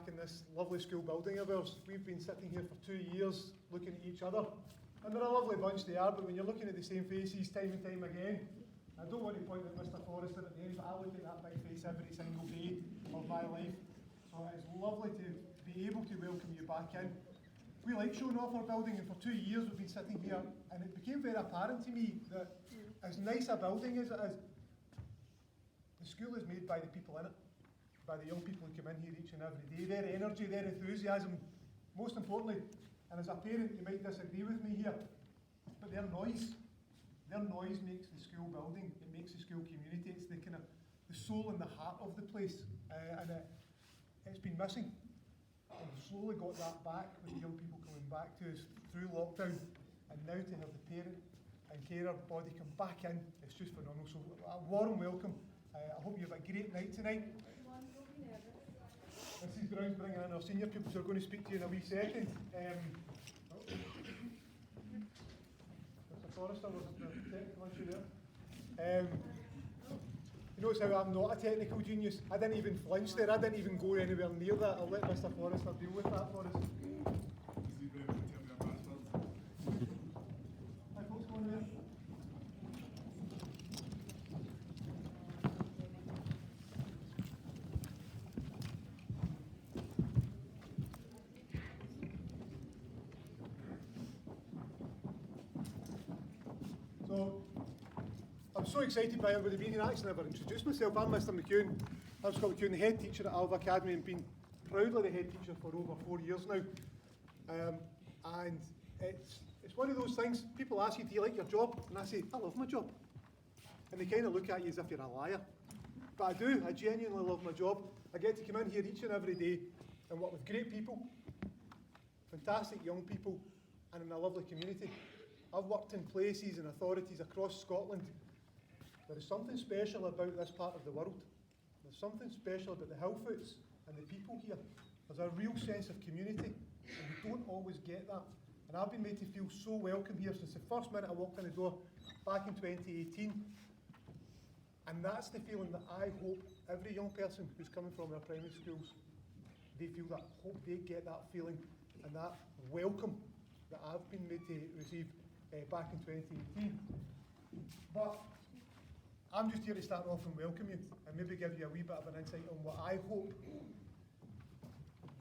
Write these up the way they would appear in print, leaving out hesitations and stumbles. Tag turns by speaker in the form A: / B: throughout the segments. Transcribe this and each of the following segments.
A: back in this lovely school building of ours. We've been sitting here for 2 years looking at each other. And they're a lovely bunch they are, but when you're looking at the same faces time and time again, I don't want to point at Mr. Forrester at the end, but I look at that big face every single day of my life. So it's lovely to be able to welcome you back in. We like showing off our building, and for 2 years we've been sitting here, and it became very apparent to me that as nice a building as it is, the school is made by the people in it, by the young people who come in here each and every day. Their energy, their enthusiasm, most importantly, and as a parent you might disagree with me here, but their noise makes the school building, it makes the school community, it's the kind of the soul and the heart of the place, and it's been missing. And we've slowly got that back with the young people coming back to us through lockdown, and now to have the parent and carer body come back in, it's just phenomenal. So a warm welcome. I hope you have a great night tonight. Mrs. Brown's bringing in our senior pupils who are going to speak to you in a wee second. Mr. Forrester was the technical issue there. You notice how I'm not a technical genius? I didn't even flinch there, I didn't even go anywhere near that. I'll let Mr. Forrester deal with that for us. Hi folks, go on there. So, I'm so excited by everybody being here. I actually never introduced myself. I'm Mr. McEwen. I'm Scott McEwen, the head teacher at Alva Academy, and been proudly the head teacher for over 4 years now. And it's one of those things, people ask you, do you like your job? And I say, I love my job. And they kind of look at you as if you're a liar. But I do, I genuinely love my job. I get to come in here each and every day and work with great people, fantastic young people, and in a lovely community. I've worked in places and authorities across Scotland. There is something special about this part of the world. There's something special about the Hillfoots and the people here. There's a real sense of community, and we don't always get that. And I've been made to feel so welcome here since the first minute I walked in the door back in 2018. And that's the feeling that I hope every young person who's coming from our primary schools, they feel that. I hope they get that feeling and that welcome that I've been made to receive back in 2018. But I'm just here to start off and welcome you and maybe give you a wee bit of an insight on what I hope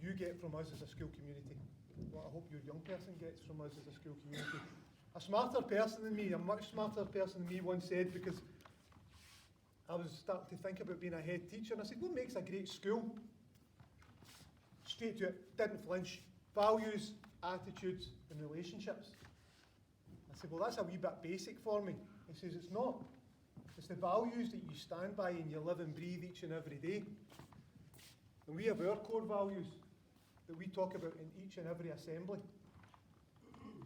A: you get from us as a school community, what I hope your young person gets from us as a school community. A smarter person than me, a much smarter person than me once said, because I was starting to think about being a head teacher, and I said, what makes a great school? Straight to it, didn't flinch. Values, attitudes, and relationships. I said, well, that's a wee bit basic for me. He says, it's not. It's the values that you stand by and you live and breathe each and every day. And we have our core values that we talk about in each and every assembly.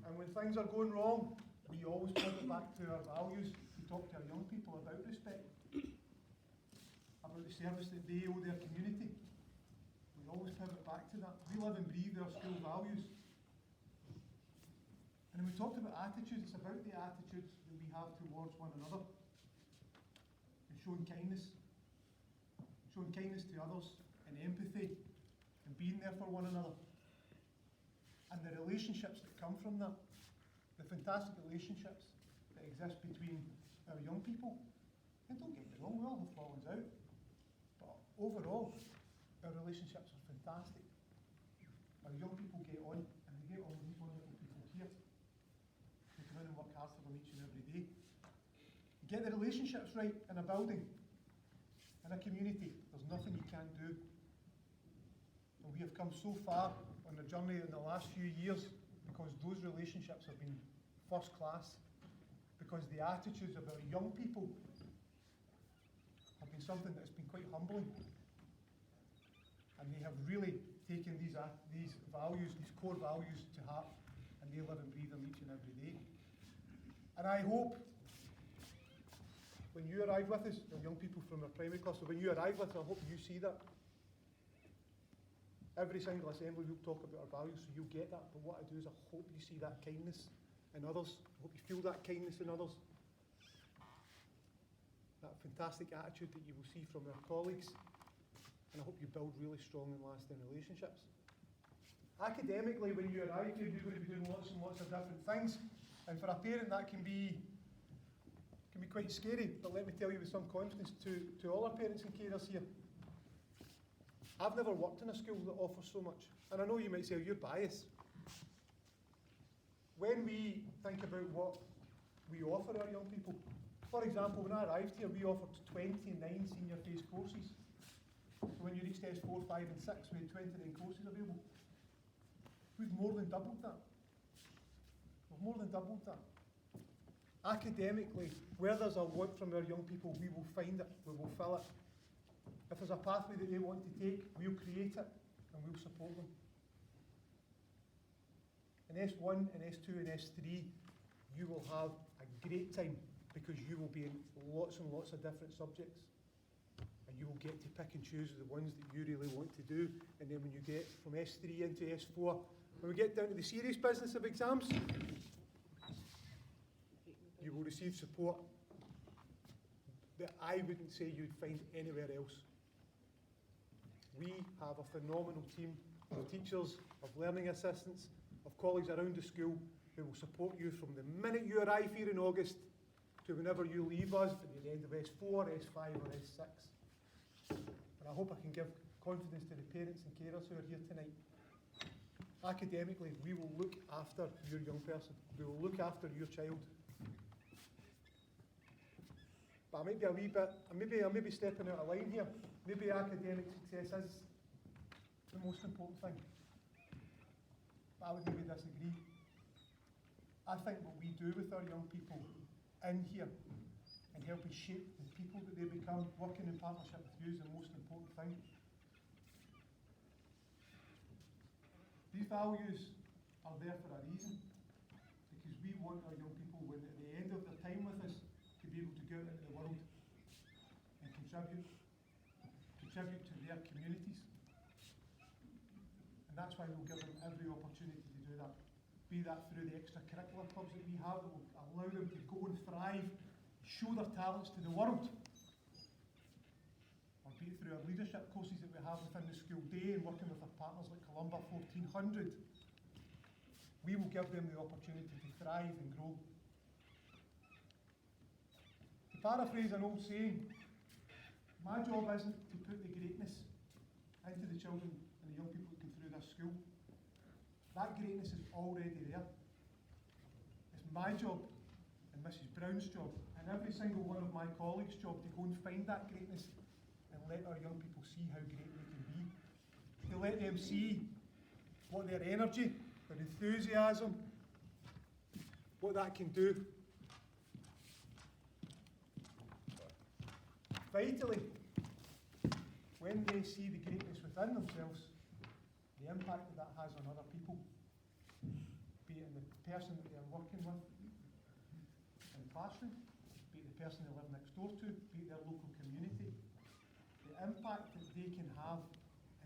A: And when things are going wrong, we always pivot back to our values. We talk to our young people about respect, about the service that they owe their community. We always pivot back to that. We live and breathe our school values. And when we talked about attitudes, it's about the attitudes that we have towards one another. And showing kindness to others, and empathy, and being there for one another. And the relationships that come from that, the fantastic relationships that exist between our young people. And don't get me wrong, we all have fallings out. But overall, our relationships are fantastic. Our young people get on, and they get on with these wonderful people here. They come in and work hard for them each and every day. Get the relationships right in a building, in a community, there's nothing you can't do. And we have come so far on the journey in the last few years because those relationships have been first class, because the attitudes of our young people have been something that's been quite humbling. And they have really taken these values, these core values to heart, and they live and breathe them each and every day. And I hope when you arrive with us, the young people from our primary class, so when you arrive with us, I hope you see that. Every single assembly we'll talk about our values, so you'll get that. But what I do is I hope you see that kindness in others. I hope you feel that kindness in others. That fantastic attitude that you will see from our colleagues. and I hope you build really strong and lasting relationships. Academically, when you arrive here, you're going to be doing lots and lots of different things, and for a parent that can be quite scary, but let me tell you with some confidence to all our parents and carers here, I've never worked in a school that offers so much, and I know you might say, oh, you're biased. When we think about what we offer our young people, for example, when I arrived here, we offered 29 senior phase courses. So when you reached S4, 5 and 6, we had 29 courses available. We've more than doubled that. We've more than doubled that. Academically, where there's a want from our young people, we will find it, we will fill it. If there's a pathway that they want to take, we'll create it and we'll support them. In S1 and S2 and S3, you will have a great time because you will be in lots and lots of different subjects. And you will get to pick and choose the ones that you really want to do. And then when you get from S3 into S4, when we get down to the serious business of exams, you will receive support that I wouldn't say you'd find anywhere else. We have a phenomenal team of teachers, of learning assistants, of colleagues around the school who will support you from the minute you arrive here in August to whenever you leave us at the end of S4, S5 or S6. And I hope I can give confidence to the parents and carers who are here tonight. Academically, we will look after your young person. We will look after your child. But I might be a wee bit, I may be stepping out of line here. Maybe academic success is the most important thing. But I would maybe disagree. I think what we do with our young people in here and helping shape the people that they become, working in partnership with you is the most important thing. These values are there for a reason, because we want our young people, when at the end of their time with us, to be able to go out into the world and contribute to their communities. And that's why we'll give them every opportunity to do that. Be that through the extracurricular clubs that we have that will allow them to go and thrive, show their talents to the world. Or be it through our leadership courses that we have within the school day and working with our partners like Columba 1400. We will give them the opportunity to thrive and grow. To paraphrase an old saying, my job isn't to put the greatness into the children and the young people that come through this school. That greatness is already there. It's my job and Mrs. Brown's job and every single one of my colleagues' job to go and find that greatness and let our young people see how great they can be. To let them see what their energy, their enthusiasm, what that can do. Vitally, when they see the greatness within themselves, the impact that has on other people, be it in the person that they're working with in the classroom, be it the person they live next door to, be it their local community, the impact that they can have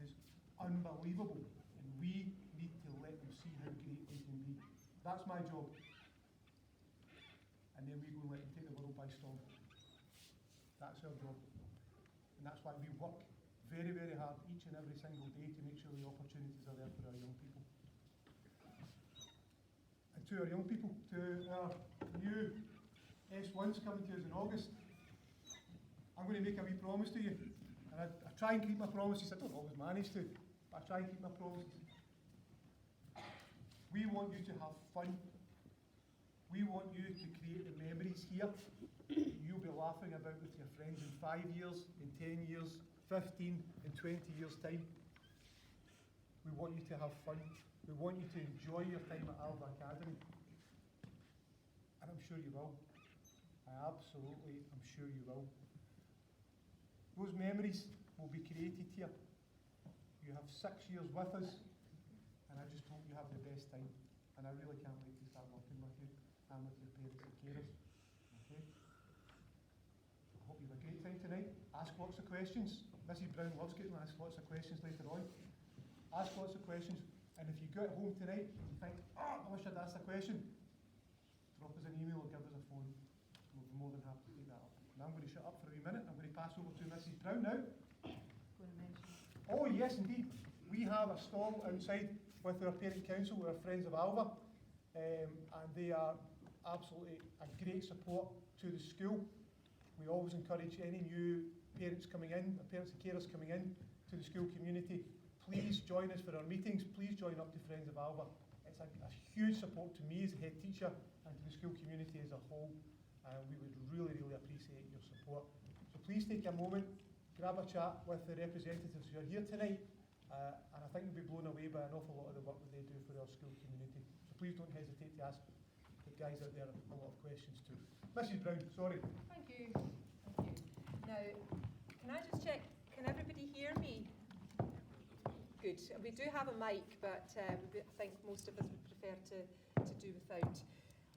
A: is unbelievable, and we need to let them see how great they can be. That's my job. And then we go and let them take the world by storm. That's our job. And that's why we work very, very hard each and every single day to make sure the opportunities are there for our young people. And to our young people, to our new S1s coming to us in August, I'm going to make a wee promise to you. And I try and keep my promises. I don't always manage to, but I try and keep my promises. We want you to have fun. We want you to create the memories here you'll be laughing about with your friends in 5 years, in 10 years, 15, in 20 years' time. We want you to have fun. We want you to enjoy your time at Alva Academy. And I'm sure you will. I'm sure you will. Those memories will be created here. You have 6 years with us, and I just hope you have the best time. And I really can't wait to start working with you and with your parents and carers. Okay? I hope you have a great time tonight. Ask lots of questions. Mrs. Brown loves getting to ask lots of questions later on. Ask lots of questions. And if you go at home tonight and you think, oh, I wish I'd asked a question, drop us an email or give us a phone. We'll be more than happy to take that up. And I'm going to shut up for a wee minute. I'm going to pass over to Mrs. Brown now.
B: I'm going to mention
A: Oh yes, indeed. We have a stall outside with our parent council, with our friends of Alva, and they are absolutely a great support to the school. We always encourage any new parents coming in, parents and carers coming in to the school community, please join us for our meetings, please join up to Friends of Alva. It's a huge support to me as a head teacher and to the school community as a whole. We would really, really appreciate your support. So please take a moment, grab a chat with the representatives who are here tonight, and I think you'll be blown away by an awful lot of the work that they do for our school community. So please don't hesitate to ask the guys out there a lot of questions too. Mrs. Brown, sorry.
B: Thank you. Thank you. Now, can I just check, can everybody hear me? Good. We do have a mic, but I think most of us would prefer to do without.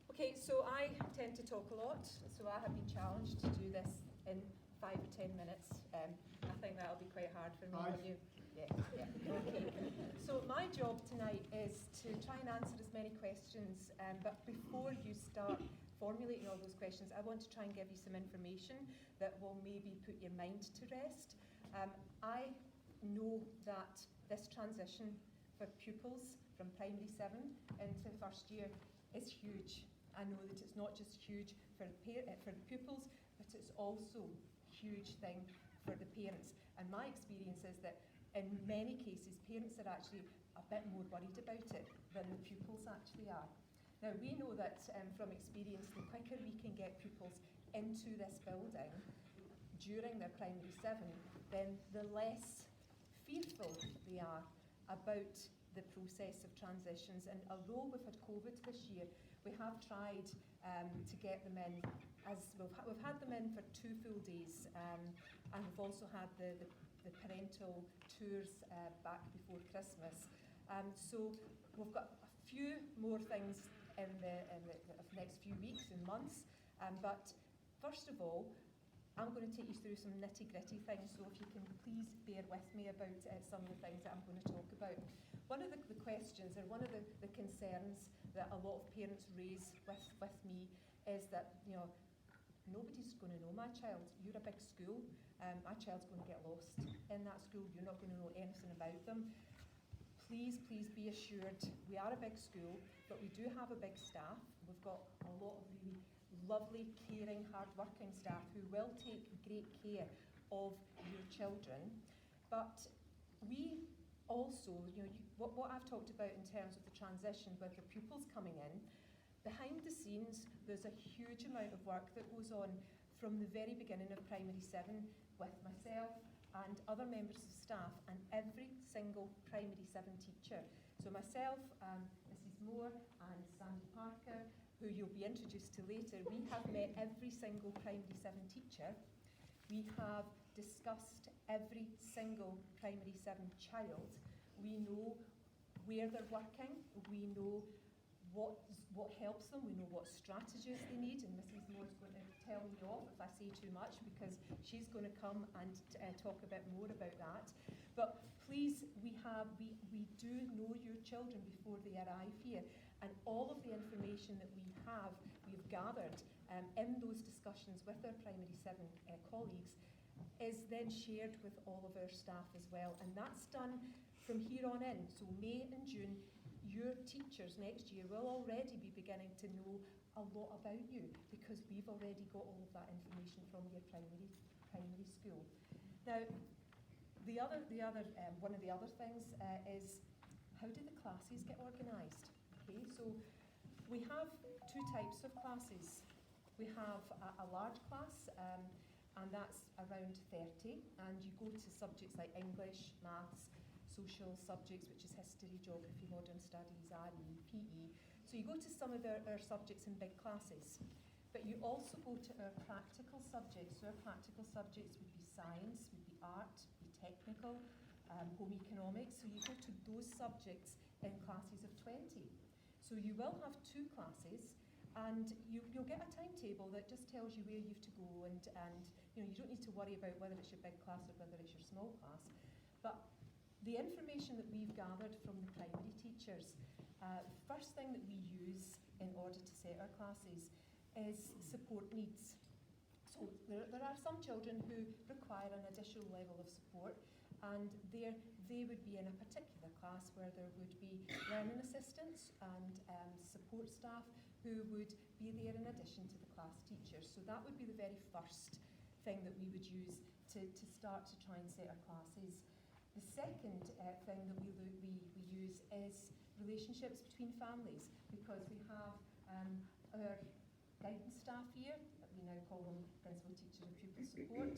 B: Okay, so I tend to talk a lot, so I have been challenged to do this in 5 or 10 minutes. I think that'll be quite hard for me, won't you? Yeah. Okay. So my job tonight is to try and answer as many questions, but before you start formulating all those questions, I want to try and give you some information that will maybe put your mind to rest. I know that this transition for pupils from primary 7 into first year is huge. I know that it's not just huge for the pupils, but it's also a huge thing for the parents. And my experience is that in many cases, parents are actually a bit more worried about it than the pupils actually are. Now, we know that from experience, the quicker we can get pupils into this building during their primary 7, then the less fearful they are about the process of transitions. And although we've had COVID this year, we have tried to get them in, as we've had them in for 2 full days, and we've also had the parental tours back before Christmas. So we've got a few more things in the next few weeks and months, but first of all, I'm going to take you through some nitty-gritty things, so if you can please bear with me about some of the things that I'm going to talk about. One of the questions, or one of the concerns that a lot of parents raise with me is that, you know, nobody's going to know my child. You're a big school, my child's going to get lost in that school, you're not going to know anything about them. Please be assured, we are a big school, but we do have a big staff. We've got a lot of really lovely, caring, hard-working staff who will take great care of your children. But we also, you know, what I've talked about in terms of the transition with the pupils coming in, behind the scenes, there's a huge amount of work that goes on from the very beginning of primary 7 with myself and other members of staff and every single primary 7 teacher. So myself, Mrs. Moore and Sandy Parker, who you'll be introduced to later, we have met every single primary 7 teacher. We have discussed every single primary 7 child. We know where they're working, we know what helps them, we know what strategies they need, and Mrs. Moore's going to tell me off if I say too much, because she's going to come and talk a bit more about that. But please, we do know your children before they arrive here, and all of the information that we've gathered in those discussions with our primary 7 colleagues is then shared with all of our staff as well, and that's done from here on in. So May and June, your teachers next year will already be beginning to know a lot about you, because we've already got all of that information from your primary school. Now, one of the other things is, how do the classes get organised? Okay, so we have 2 types of classes. We have a large class, and that's around 30, and you go to subjects like English, maths, social subjects, which is history, geography, modern studies, RE, PE. So you go to some of our subjects in big classes, but you also go to our practical subjects. So our practical subjects would be science, would be art, be technical, home economics. So you go to those subjects in classes of 20. So you will have 2 classes, and you'll get a timetable that just tells you where you have to go, and you know, you don't need to worry about whether it's your big class or whether it's your small class. But the information that we've gathered from the primary teachers, first thing that we use in order to set our classes is support needs. So there are some children who require an additional level of support, and they would be in a particular class where there would be learning assistants and support staff who would be there in addition to the class teachers. So that would be the very first thing that we would use to start to try and set our classes. The second thing that we use is relationships between families, because we have our guidance staff here, we now call them principal, teacher and pupil support,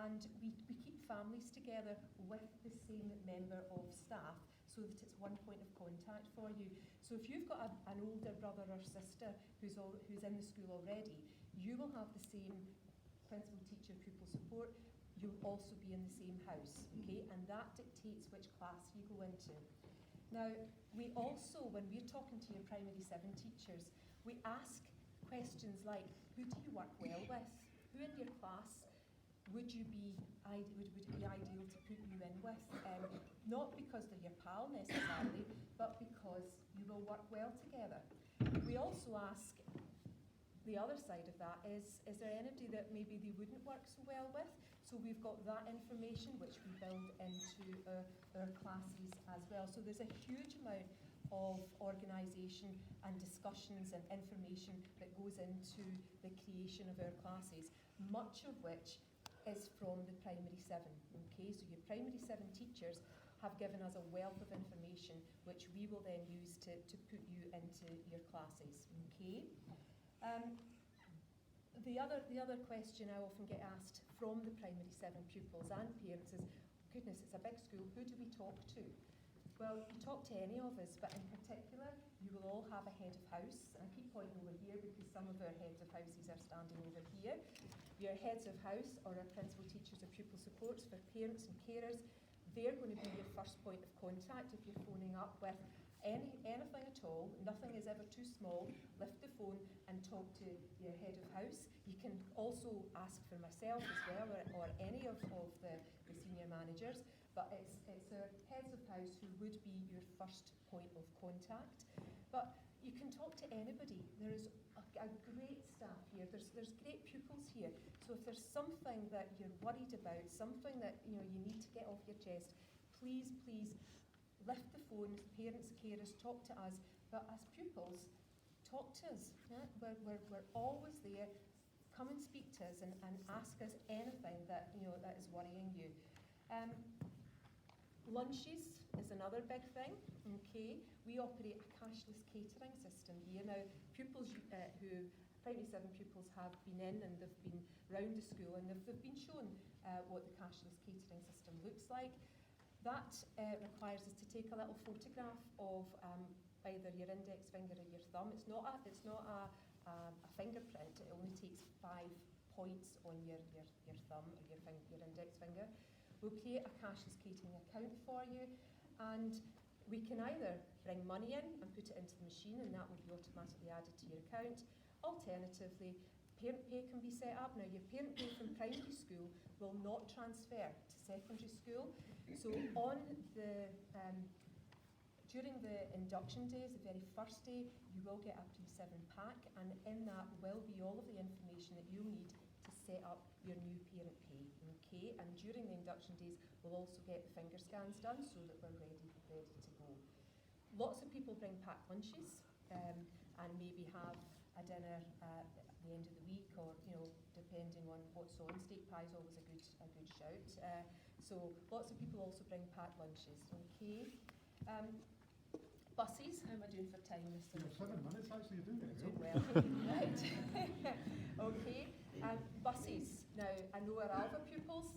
B: and we keep families together with the same member of staff so that it's one point of contact for you. So if you've got an older brother or sister who's in the school already, you will have the same principal, teacher, pupil support. You'll also be in the same house, okay? And that dictates which class you go into. Now, we also, when we're talking to your primary 7 teachers, we ask questions like, who do you work well with? Who in your class would it be ideal to put you in with? Not because they're your pal necessarily, but because you will work well together. We also ask, the other side of that is there anybody that maybe they wouldn't work so well with? So we've got that information which we build into our classes as well. So there's a huge amount of organisation and discussions and information that goes into the creation of our classes, much of which is from the primary 7. Okay, so your primary 7 teachers have given us a wealth of information which we will then use to put you into your classes. Okay. The other question I often get asked from the primary 7 pupils and parents is, goodness, it's a big school, who do we talk to? Well, you talk to any of us, but in particular, you will all have a head of house. And I keep pointing over here because some of our heads of houses are standing over here. Your heads of house or our principal, teachers or pupil supports for parents and carers, they're going to be your first point of contact if you're phoning up with anything at all. Nothing is ever too small. Lift the phone and talk to your head of house. You can also ask for myself as well, or any of the senior managers, but it's our heads of house who would be your first point of contact. But you can talk to anybody. There is a great staff here. There's great pupils here. So if there's something that you're worried about, something that you need to get off your chest, please lift the phone. Parents, carers, talk to us. But as pupils, talk to us. Yeah? We're always there. Come and speak to us and ask us anything that that is worrying you. Lunches is another big thing. Okay, we operate a cashless catering system here. Now, pupils primary 7 pupils have been in and they've been round the school and they've been shown what the cashless catering system looks like. That requires us to take a little photograph of either your index finger or your thumb. It's not a fingerprint. It only takes 5 points on your thumb or your index finger. We'll create a cashless catering account for you, and we can either bring money in and put it into the machine, and that will be automatically added to your account. Alternatively, parent pay can be set up. Now, your parent pay from primary school will not transfer to secondary school. So on during the induction days, the very first day, you will get a P7 pack, and in that will be all of the information that you'll need to set up your new parent pay. Okay, and during the induction days, we'll also get the finger scans done so that we're ready to go. Lots of people bring packed lunches and maybe have a dinner at the end of the week, or depending on what's on. Steak pie is always a good shout. So lots of people also bring packed lunches. Okay. Buses, how am I doing for time, Mr.
A: 7 minutes actually, you're doing
B: Doing
A: it.
B: well. Right. Okay. Buses. Now, I know our Alva pupils,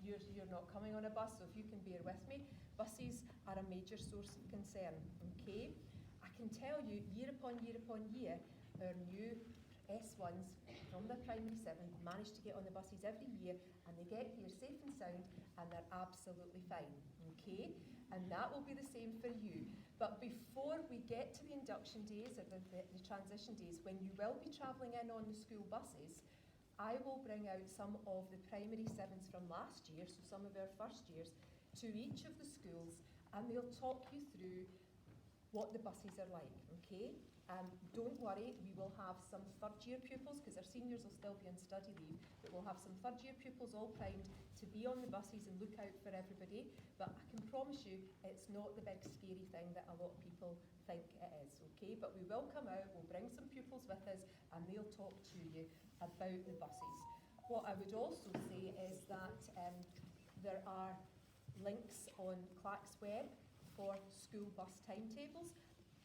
B: you're not coming on a bus, so if you can bear with me, buses are a major source of concern. Okay. I can tell you, year upon year upon year, our new S1s from the primary 7 manage to get on the buses every year, and they get here safe and sound, and they're absolutely fine. Okay. And that will be the same for you. But before we get to the induction days or the transition days, when you will be travelling in on the school buses, I will bring out some of the primary 7s from last year, so some of our first years, to each of the schools, and they'll talk you through what the buses are like, okay? Don't worry, we will have some third year pupils, because our seniors will still be on study leave, but we'll have some third year pupils all primed to be on the buses and look out for everybody. But I can promise you, it's not the big scary thing that a lot of people think it is, okay? But we will come out, we'll bring some pupils with us, and they'll talk to you about the buses. What I would also say is that there are links on Clacks Web for school bus timetables.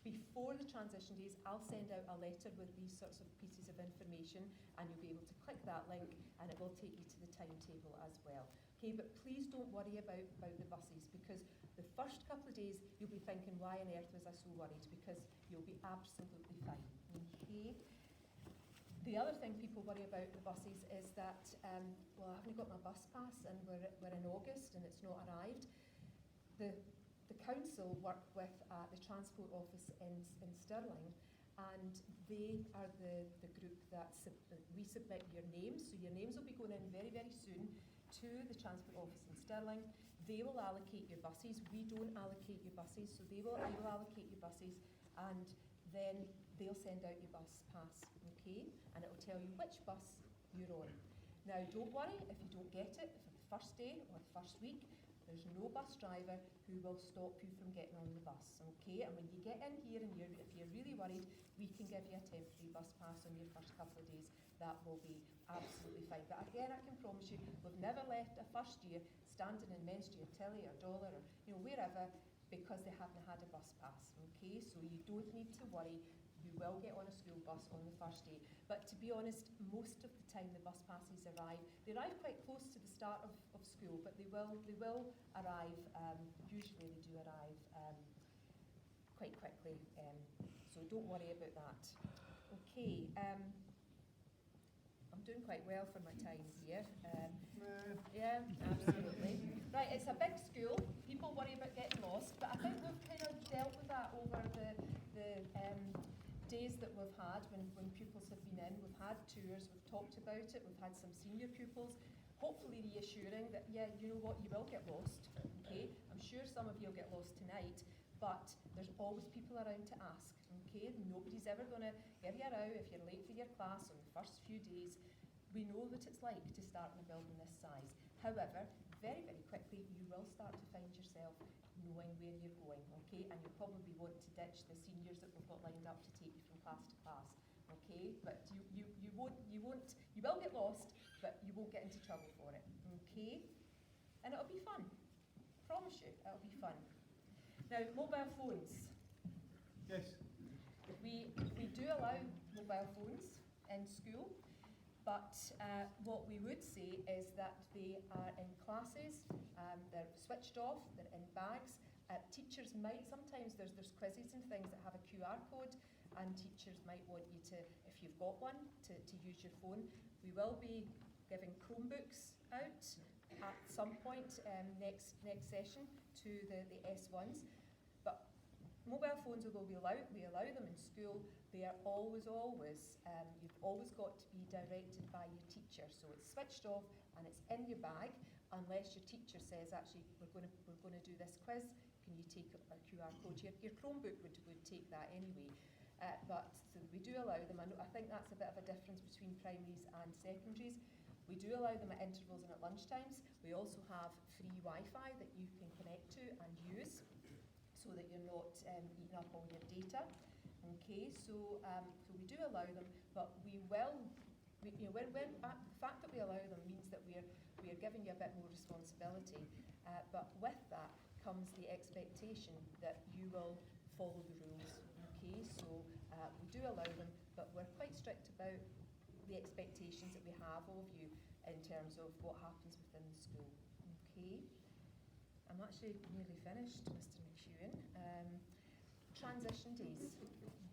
B: Before the transition days, I'll send out a letter with these sorts of pieces of information, and you'll be able to click that link and it will take you to the timetable as well. Okay, but please don't worry about the buses, because the first couple of days you'll be thinking, why on earth was I so worried? Because you'll be absolutely fine. Okay. The other thing people worry about the buses is that, well, I haven't got my bus pass and we're in August and it's not arrived. The council work with the Transport Office in Stirling, and they are the group that we submit your names. So your names will be going in very, very soon to the Transport Office in Stirling. They will allocate your buses. We don't allocate your buses, so they will allocate your buses, and then they'll send out your bus pass, okay? And it will tell you which bus you're on. Now, don't worry if you don't get it for the first day or the first week. There's no bus driver who will stop you from getting on the bus, okay? And when you get in here and if you're really worried, we can give you a temporary bus pass on your first couple of days. That will be absolutely fine. But again, I can promise you, we've never left a first year standing in Menstrie or Tilly or Dollar or wherever because they haven't had a bus pass, okay? So you don't need to worry. You will get on a school bus on the first day. But to be honest, most of the time the bus passes arrive. They arrive quite close to the start of school, but they will arrive, usually they do arrive quite quickly. So don't worry about that. Okay, I'm doing quite well for my time here. Yeah, absolutely. Right, it's a big school. People worry about getting lost, but I think we've kind of dealt with that over the days that we've had when pupils have been in. We've had tours, we've talked about it, we've had some senior pupils, hopefully reassuring that, yeah, you know what, you will get lost, okay? I'm sure some of you will get lost tonight, but there's always people around to ask, okay? Nobody's ever going to give you a row if you're late for your class on the first few days. We know what it's like to start in a building this size. However, very, very quickly, you will start to find yourself knowing where you're going, okay? And you'll probably want to ditch the seniors that we've got lined up to take you from class to class, okay? But you will get lost, but you won't get into trouble for it, okay? And it'll be fun. Promise you, it'll be fun. Now, mobile phones.
A: Yes.
B: We do allow mobile phones in school, but what we would say is that they are in classes, they're switched off, they're in bags. Teachers might, sometimes there's quizzes and things that have a QR code, and teachers might want you to, if you've got one, to use your phone. We will be giving Chromebooks out at some point next session to the S1s. But mobile phones, although we allow them in school, they are always, you've always got to be directed by your teacher. So it's switched off and it's in your bag, unless your teacher says, actually, we're going to do this quiz. Can you take a QR code? Your Chromebook would take that anyway. But so we do allow them. I think that's a bit of a difference between primaries and secondaries. We do allow them at intervals and at lunchtimes. We also have free Wi-Fi that you can connect to and use, so that you're not eating up all your data. Okay, so we do allow them, but the fact that we allow them means that we are giving you a bit more responsibility. But with that comes the expectation that you will follow the rules. Okay, so we do allow them, but we're quite strict about the expectations that we have of you in terms of what happens within the school. Okay, I'm actually nearly finished, Mr. McEwen. Transition days.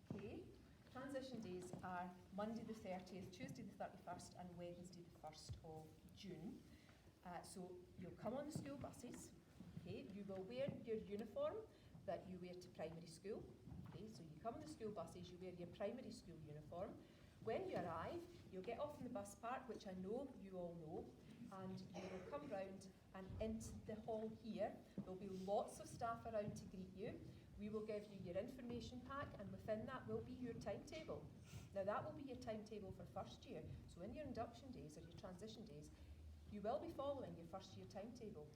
B: Okay, transition days are Monday the 30th, Tuesday the 31st, and Wednesday the 1st of June. So you'll come on the school buses. Okay, you will wear your uniform that you wear to primary school. Okay, so you come on the school buses, you wear your primary school uniform. When you arrive, you'll get off in the bus park, which I know you all know, and you will come round and into the hall here. There'll be lots of staff around to greet you. We will give you your information pack, and within that will be your timetable. Now that will be your timetable for first year. So in your induction days or your transition days, you will be following your first year timetable.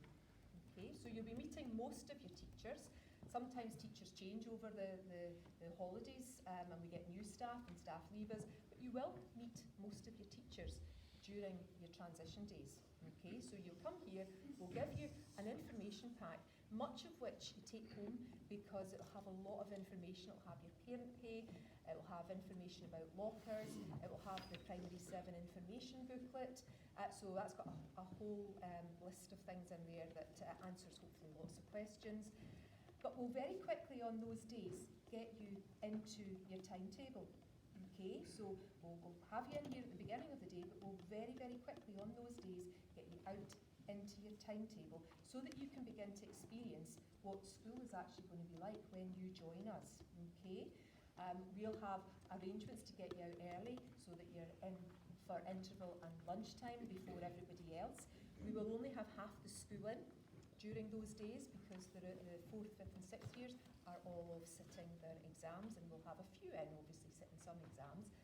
B: Okay, so you'll be meeting most of your teachers. Sometimes teachers change over the holidays and we get new staff and staff leave us, but you will meet most of your teachers during your transition days. Okay, so you'll come here, we'll give you an information pack, much of which you take home because it'll have a lot of information. It'll have your parent pay, it will have information about lockers, it will have the Primary 7 information booklet. So that's got a whole list of things in there that answers hopefully lots of questions. But we'll very quickly on those days get you into your timetable. Okay, so we'll have you in here at the beginning of the day, but we'll very, very quickly on those days get you out into your timetable so that you can begin to experience what school is actually going to be like when you join us. Okay, we'll have arrangements to get you out early so that you're in for interval and lunchtime before everybody else. We will only have half the school in during those days because the 4th, 5th and 6th years are all off sitting their exams, and we'll have a few in obviously sitting some exams.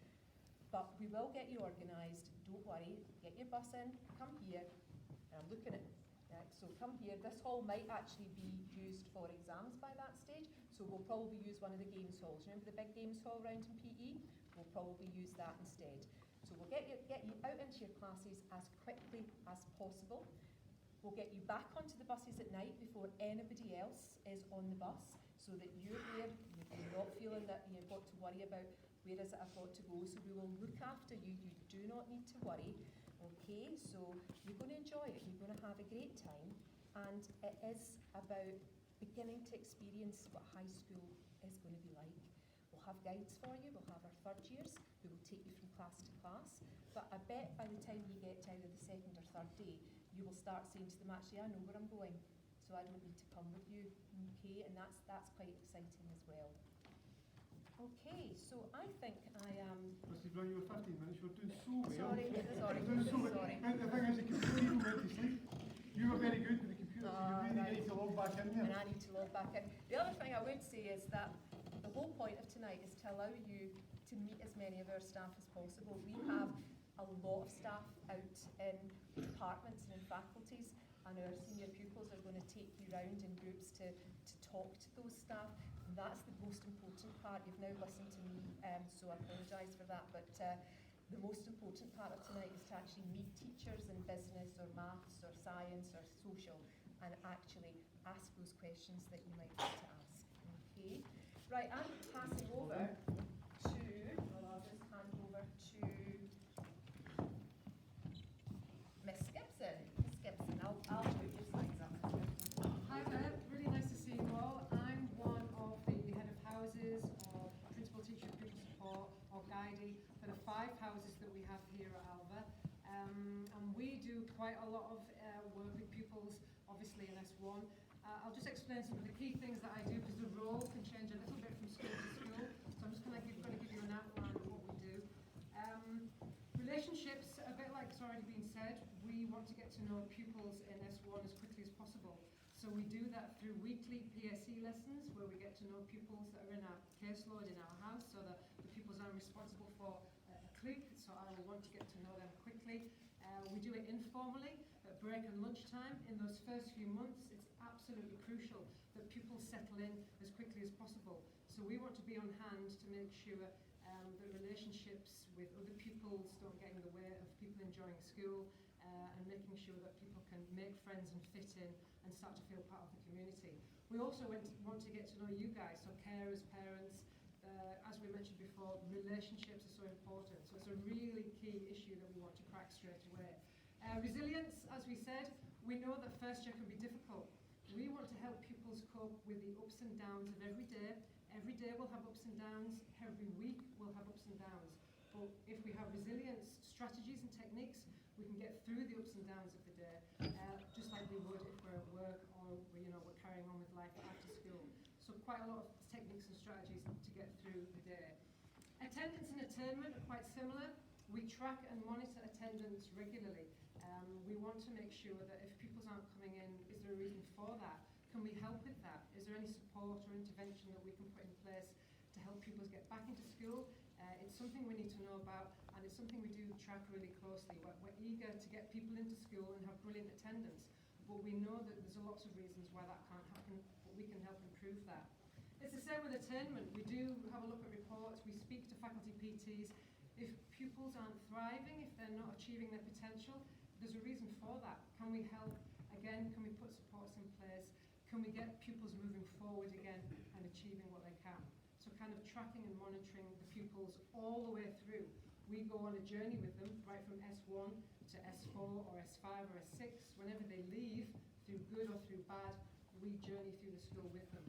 B: But we will get you organised, don't worry, get your bus in, come here, and I'm looking at, so come here, this hall might actually be used for exams by that stage, so we'll probably use one of the games halls. Remember the big games hall round in PE? We'll probably use that instead. So we'll get you out into your classes as quickly as possible. We'll get you back onto the buses at night before anybody else is on the bus so that you're there, you're not feeling that you've got to worry about where is it I've got to go. So we will look after you, you do not need to worry. Okay, so you're going to enjoy it, you're going to have a great time, and it is about beginning to experience what high school is going to be like. We'll have guides for you, we'll have our third years who will take you from class to class, but I bet by the time you get to either the second or third day, you will start saying to them, actually, I know where I'm going, so I don't need to come with you. Okay, and that's quite exciting as well. Okay, so I think I am...
A: Mrs. Brown, you were 15 minutes, you were doing so well.
B: Sorry.
A: Doing so well.
B: Sorry.
A: And the thing is, the computer even went to sleep. You were very good with the computer, so you really
B: right.
A: need to log back in there.
B: And I need to log back in. The other thing I would say is that the whole point of tonight is to allow you to meet as many of our staff as possible. We have a lot of staff out in departments and in faculties, and our senior pupils are going to take you round in groups to talk to those staff. And that's the most important part. You've now listened to me, so I apologise for that, but the most important part of tonight is to actually meet teachers in business or maths or science or social and actually ask those questions that you might want to ask. Okay? Right, I'm passing over to, well, I'll just hand over to Miss Gibson. Miss Gibson, I'll put your slides up.
C: Hi there, really nice to see you all. I'm one of the head of houses or principal teacher pupil support or guiding for the 5 houses that we have here at Alva. And we do quite a lot of work with pupils, obviously in S1. I'll just explain some of the key things that I do because the role can change a little bit from school to school. So I'm just going to give you an outline of what we do. Relationships, a bit like it's already been said, we want to get to know pupils in S1 as quickly as possible. So we do that through weekly PSE lessons where we get to know pupils that are in our caseload in our house, so that the pupils I'm responsible for a clique, so I will want to get to know them quickly. We do it informally at break and lunchtime. In those first few months, it's absolutely crucial that pupils settle in as quickly as possible. So we want to be on hand to make sure that relationships with other pupils don't get in the way of people enjoying school, and making sure that people can make friends and fit in and start to feel part of the community. We also want to get to know you guys, so carers, parents. As we mentioned before, relationships are so important. So it's a really key issue that we want to crack straight away. Resilience, as we said, we know that first year can be difficult. We want to help pupils cope with the ups and downs of every day. Every day will have ups and downs. Every week will have ups and downs. But if we have resilience strategies and techniques, we can get through the ups and downs of the day, just like we would if we're at work or we're carrying on with life after school. So quite a lot of techniques and strategies to get through the day. Attendance and attainment are quite similar. We track and monitor attendance regularly. We want to make sure that if pupils aren't coming in, is there a reason for that? Can we help with that? Is there any support or intervention that we can put in place to help pupils get back into school? It's something we need to know about, and it's something we do track really closely. We're eager to get people into school and have brilliant attendance, but we know that there's lots of reasons why that can't happen, but we can help improve that. It's the same with attainment. We do have a look at reports, we speak to faculty PTs. If pupils aren't thriving, if they're not achieving their potential, there's a reason for that. Can we help? Again, can we put supports in place? Can we get pupils moving forward again and achieving what they can? So kind of tracking and monitoring the pupils all the way through. We go on a journey with them, right from S1 to S4 or S5 or S6. Whenever they leave, through good or through bad, we journey through the school with them.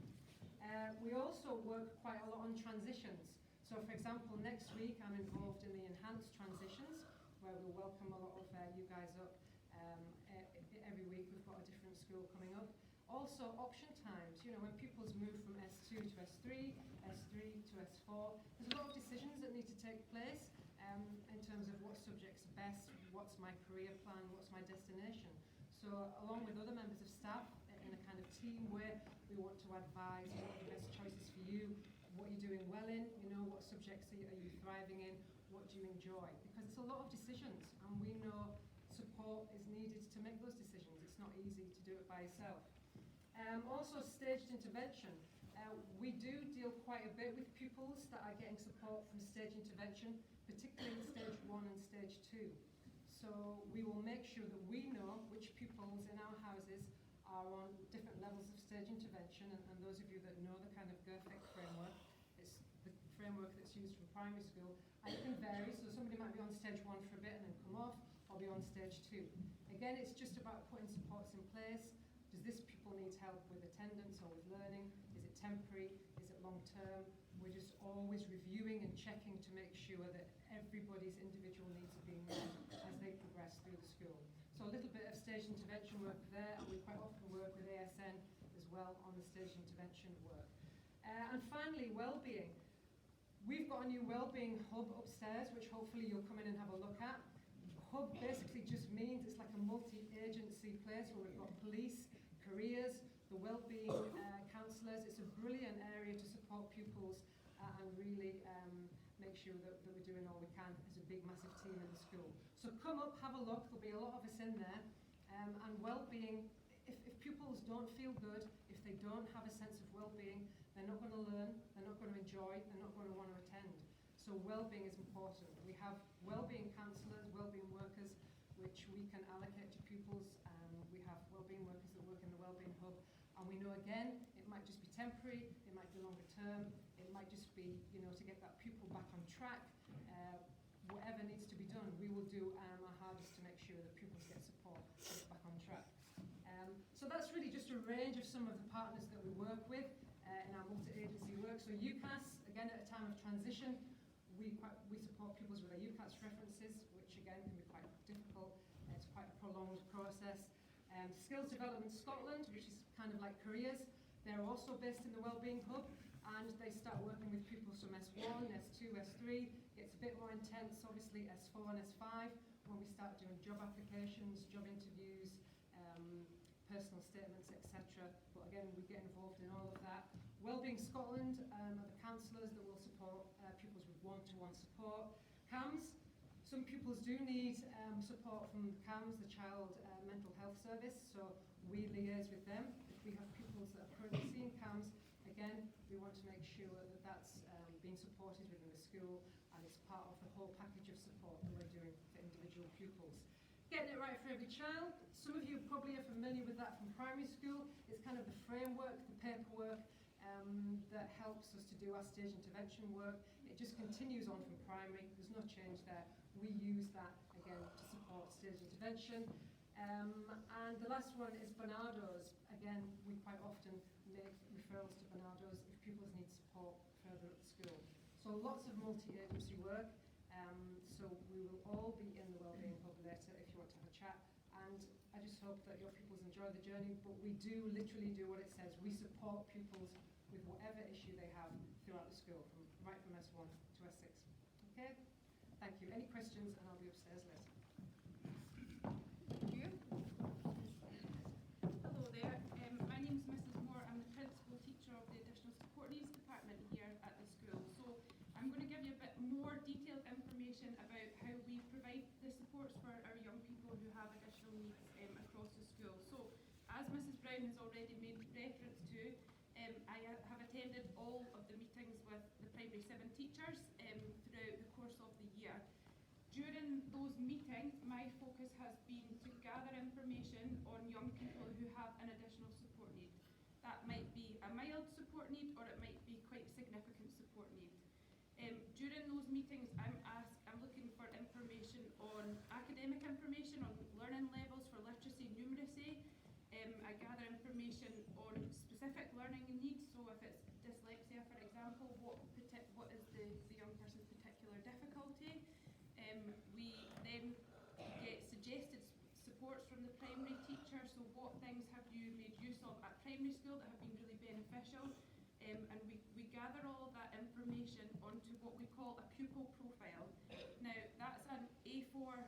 C: We also work quite a lot on transitions. So for example, next week I'm involved in the enhanced transitions, where we'll welcome a lot of you guys up. Every week we've got a different school coming up. Also option times, you know, when pupils move from S2 to S3, S3 to S4, there's a lot of decisions that need to take place in terms of what subjects are best, what's my career plan, what's my destination. So along with other members of staff in a kind of team where we want to advise what are the best choices for you, what you're doing well in, you know, what subjects are you thriving in, what do you enjoy? Because it's a lot of decisions, and we know support is needed to make those decisions. It's not easy to do it by yourself. Also staged intervention. We do deal quite a bit with pupils that are getting support from stage intervention, particularly in stage 1 and stage 2. So we will make sure that we know which pupils in our houses are on different levels of stage intervention, and those of you that know the kind of GERFIC framework, it's the framework that's used for primary school, and it can vary. So somebody might be on stage 1 for a bit and then come off, or be on stage 2. Again, it's just about putting supports in place. Does this pupil need help with attendance or with learning? Is it temporary? Is it long term? We're just always reviewing and checking to make sure that everybody's individual needs are being met as they progress through the school. So a little bit of stage intervention work there, and we quite often work with ASN as well on the stage intervention work. And finally, well-being. We've got a new well-being hub upstairs, which hopefully you'll come in and have a look at. Hub basically just means it's like a multi-agency place where we've got police, careers, the wellbeing counsellors. It's a brilliant area to support pupils and really make sure that we're doing all we can as a big, massive team in the school. So come up, have a look. There'll be a lot of us in there. And wellbeing, if pupils don't feel good, if they don't have a sense of wellbeing, they're not going to learn, they're not going to enjoy, they're not going to want to attend. So wellbeing is important. We have wellbeing counsellors, wellbeing workers, which we can allocate to pupils. We have wellbeing workers that work in the wellbeing hub, and we know again it might just be temporary, it might be longer term, it might just be, you know, to get that pupil back on track. Whatever needs to be done, we will do our hardest to make sure that pupils get support to get back on track. So that's really just a range of some of the partners that we work with in our multi-agency work. So UCAS, again at a time of transition, we support pupils with their UCAS references, which again can be quite difficult. It's quite a prolonged process. Skills Development Scotland, which is kind of like careers, they're also based in the Wellbeing Hub, and they start working with pupils from S1, S2, S3. It's a bit more intense, obviously, S4 and S5, when we start doing job applications, job interviews, personal statements, etc. But again, we get involved in all of that. Wellbeing Scotland are the counsellors that will support pupils with one-to-one support. CAMS, some pupils do need support from CAMS, the Child Mental Health Service, so we liaise with them. If we have pupils that are currently seeing CAMS, again, we want to make sure that that's being supported within the school, and it's part of the whole package of support that we're doing for individual pupils. Getting it right for every child. Some of you probably are familiar with that from primary school. It's kind of the framework, the paperwork that helps us to do our stage intervention work. It just continues on from primary. There's no change there. We use that, again, to support stage intervention. And the last one is Barnardo's. Again, we quite often make referrals to Barnardo's if pupils need support further at school. So lots of multi-agency work. So we will all be in the Wellbeing Hub later if you want to have a chat. And I just hope that your pupils enjoy the journey, but we do literally do what it says. We support pupils with whatever issue they have throughout the school, right from S1 to S6. Okay? Thank you. Any questions? And I'll be upstairs later.
D: Thank you. Hello there. My name is Mrs. Gwen has already made reference to, I have attended all of the meetings with the primary 7 teachers throughout the course of the year. During those meetings, my focus has been to gather information on young people who have an additional support need. That might be a mild support need, or it might be quite significant support need. During those meetings, I'm looking for information on academic information, on learning levels for literacy and numeracy. I gather information on specific learning needs, so if it's dyslexia, for example, what is the young person's particular difficulty. We then get suggested supports from the primary teacher, so what things have you made use of at primary school that have been really beneficial, and we gather all of that information onto what we call a pupil profile. Now that's an A4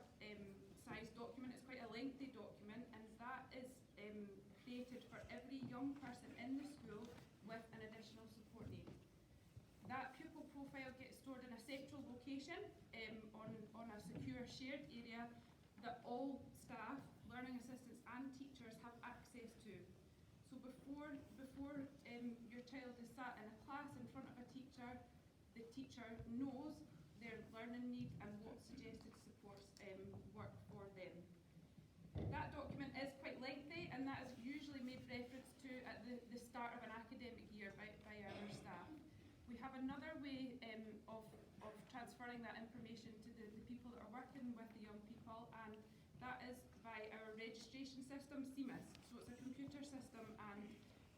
D: size document, it's quite a lengthy document, and that is created for every young person in the school with an additional support need. That pupil profile gets stored in a central location on a secure shared area that all staff, learning assistants and teachers have access to. So before your child is sat in a class in front of a teacher, the teacher knows their learning need and what suggested supports work for them. That document is quite lengthy, and that is usually made reference to at the start of an academic year by our staff. We have another way of transferring that information to the people that are working with the young people, and that is by our registration system, CMIS. So it's a computer system, and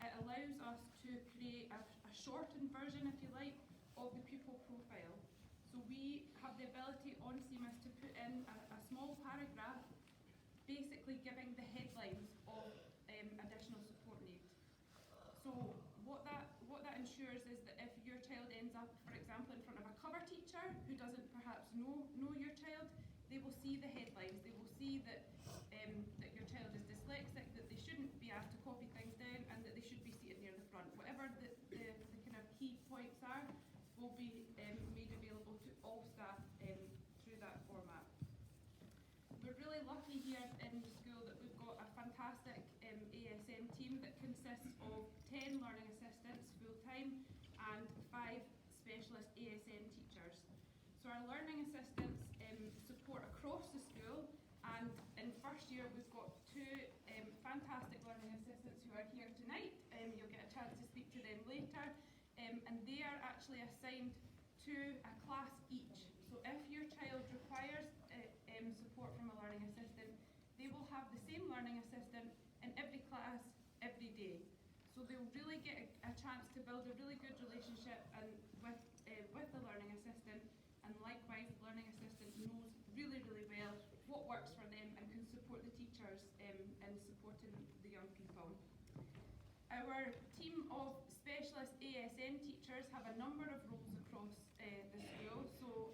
D: it allows us to create a shortened version, if you like, of the pupil profile. So we have the ability on CMIS to put in a small paragraph basically giving the headlines of additional support needs. So what that ensures is that if your child ends up, for example, in front of a cover teacher who doesn't perhaps know your child, they will see the headlines. They will see that that your child is dyslexic, that they shouldn't be asked to copy things down, and that they should be seated near the front. Whatever the kind of key points are will be made available to all staff through that format. We're really lucky here in the school that we've got a fantastic ASN team that consists of 10 learning assistants full-time and 5 specialist ASN teachers. So our learning assistants support across the school, and in first year we've got 2 fantastic learning assistants who are here tonight. You'll get a chance to speak to them later, and they are actually assigned to a class each. So if your child requires support from a learning assistant, they will have the same learning assistant in every class every day. So they'll really get a chance to build a really good relationship with the learning assistant, and likewise the learning assistant knows really well what works for them and can support the teachers in supporting the young people. Our team of specialist ASN teachers have a number of roles across the school. So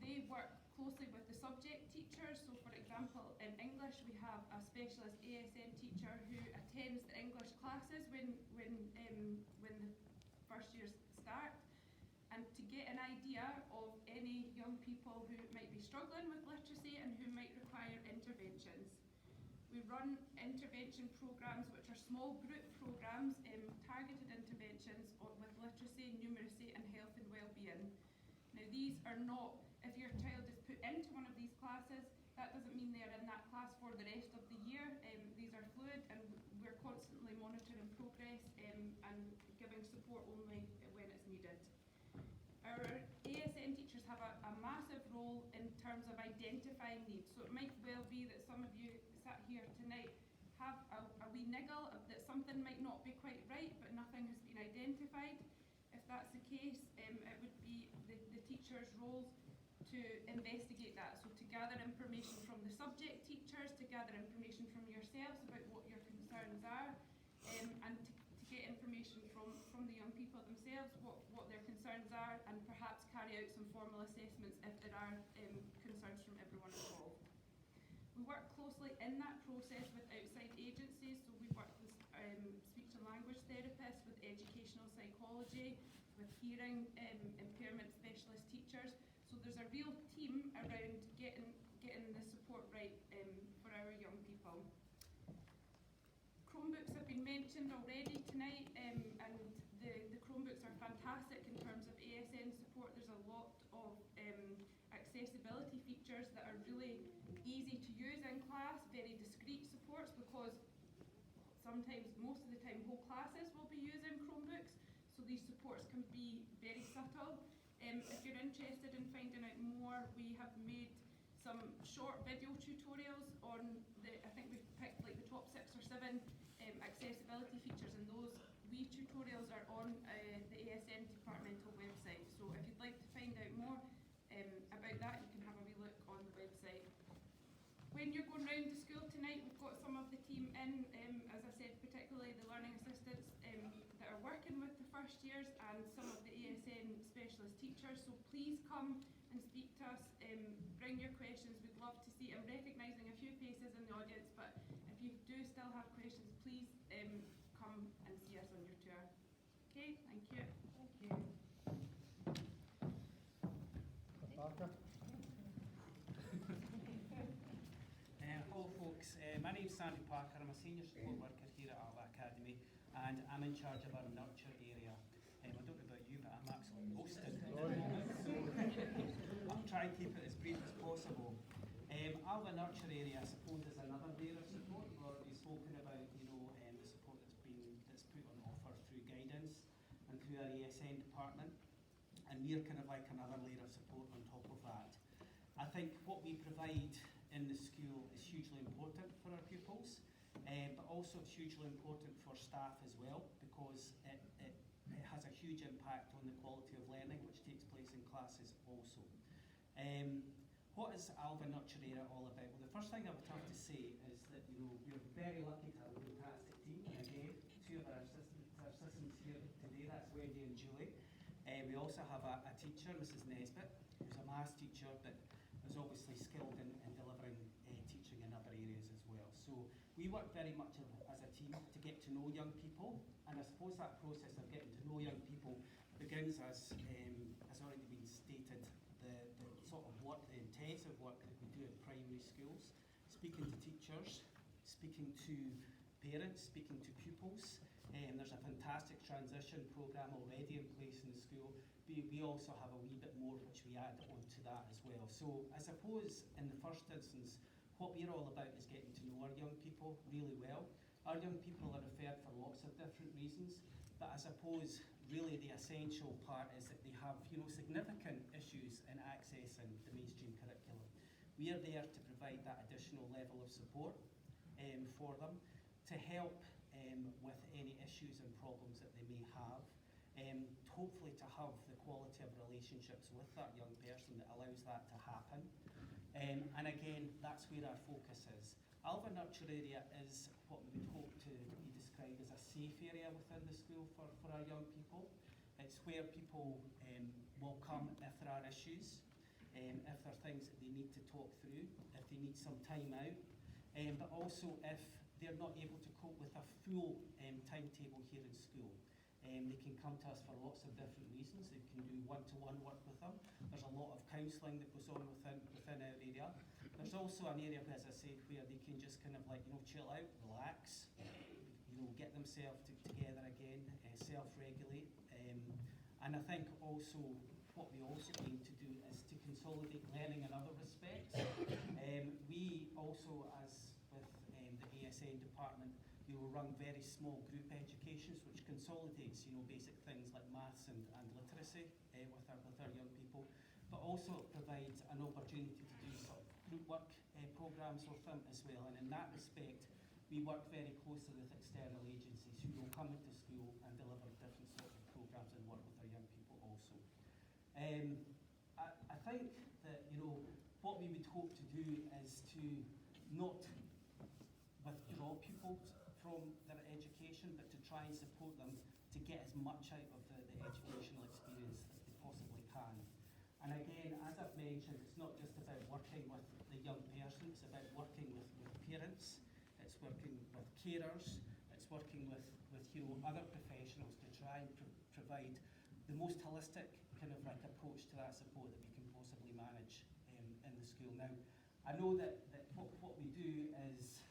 D: they work closely with the subject teachers. So for example, in English we have a specialist ASN teacher who attends the English classes when the first years start, and to get an idea of any young people who might be struggling with literacy and who might require interventions. We run intervention programs which are small group programs, targeted interventions with literacy, numeracy and health and well-being. Now these are not, if your child is put into one of these classes, that doesn't mean they're in that class for the rest of the year. These are fluid, and we're constantly monitoring progress and giving support only when it's needed. Our ASN teachers have a massive role in terms of identifying needs. So it might well be that some of you sat here tonight have a wee niggle that something might not be quite right, but nothing has been identified. If that's the case, it would be the teacher's roles to investigate that. So to gather information from the subject teachers, to gather information from yourselves about what your concerns are, and to get information from the young people themselves, what their concerns are, and perhaps carry out some formal assessments if there are concerns from everyone involved. We work closely in that process with outside agencies, so we work with speech and language therapists, with educational psychology, with hearing impairment specialist teachers. So there's a real team around getting the support right for our young people. mentioned already tonight, and the Chromebooks are fantastic in terms of ASN support. There's a lot of accessibility features that are really easy to use in class, very discreet supports, because sometimes, most of the time, whole classes will be using Chromebooks, so these supports can be very subtle. If you're interested in finding out more, we have made some short video tutorials on I think we've picked like the top 6 or 7 accessibility features, and those wee tutorials are on the ASN departmental website. So if you'd like to find out more about that, you can have a wee look on the website. When you're going round the school tonight, we've got some of the team in, as I said, particularly the learning assistants that are working with the first years, and some of the ASN specialist teachers. So please come and speak to us, bring your questions. We'd love to see. I'm recognising a few faces in the audience, but if you do still have questions, please come and see us on your tour. Okay, thank you.
C: Thank you.
A: Parker?
E: Hello folks, my name's Sandy Parker. I'm a senior support worker here at Alva Academy, and I'm in charge of our nurture area. I don't know about you, but I'm absolutely roasted. I'll try and keep it as brief as possible. Alva nurture area, I suppose, is another layer of support. We've already spoken about, the support that's put on offer through guidance and through our ASN department, and we're kind of like another layer of support on top of that. I think what we provide in the school is hugely important for our pupils, but also it's hugely important for staff as well, because it has a huge impact on the quality of learning which takes place in classes also. What is Alva Nurture Area all about? Well, the first thing I would have to say is that we're very lucky to have a fantastic team. And again, 2 of our assistants here today, that's Wendy and Julie. We also have a teacher, Mrs. Nesbitt, who's a maths teacher, but is obviously skilled in delivering teaching in other areas as well. So we work very much as a team to get to know young people, and I suppose that process of getting to know young people begins, as has already been stated, the sort of work, the intensive work that we do in primary schools, speaking to teachers, speaking to parents, speaking to pupils. There's a fantastic transition programme already in place in the school. We also have a wee bit more which we add onto that as well. So I suppose in the first instance, what we're all about is getting to know our young people really well. Our young people are referred for lots of different reasons, but I suppose really the essential part is that they have significant issues in accessing the mainstream curriculum. We are there to provide that additional level of support for them, to help with any issues and problems that they may have, hopefully to have the quality of relationships with that young person that allows that to happen. And again, that's where our focus is. Alva Nurture Area is what we would hope to be described as a safe area within the school for our young people. It's where people will come if there are issues, if there are things that they need to talk through, if they need some time out, but also if they're not able to cope with a full timetable here in school. They can come to us for lots of different reasons. They can do one-to-one work with them. There's a lot of counselling that goes on within our area. There's also an area, as I said, where they can just kind of chill out, relax, get themselves together again, self-regulate. And I think also what we also aim to do is to consolidate learning in other respects. We also, as with the ASN department, we will run very small group educations which consolidates basic things like maths and literacy with our young people, but also provides an opportunity to do sort of group work programmes with them as well. And in that respect, we work very closely with external agencies who will come into school and deliver different sorts of programmes and work with our young people also. I think that what we would hope to do is to not withdraw pupils from their education, but to try and support them to get as much out of the educational experience as they possibly can. And again, as I've mentioned, it's not just about working with the young person, it's about working with parents, it's working with carers, it's working with other professionals to try and provide the most holistic kind of approach to that support that we can possibly manage in the school. Now, I know that what we do is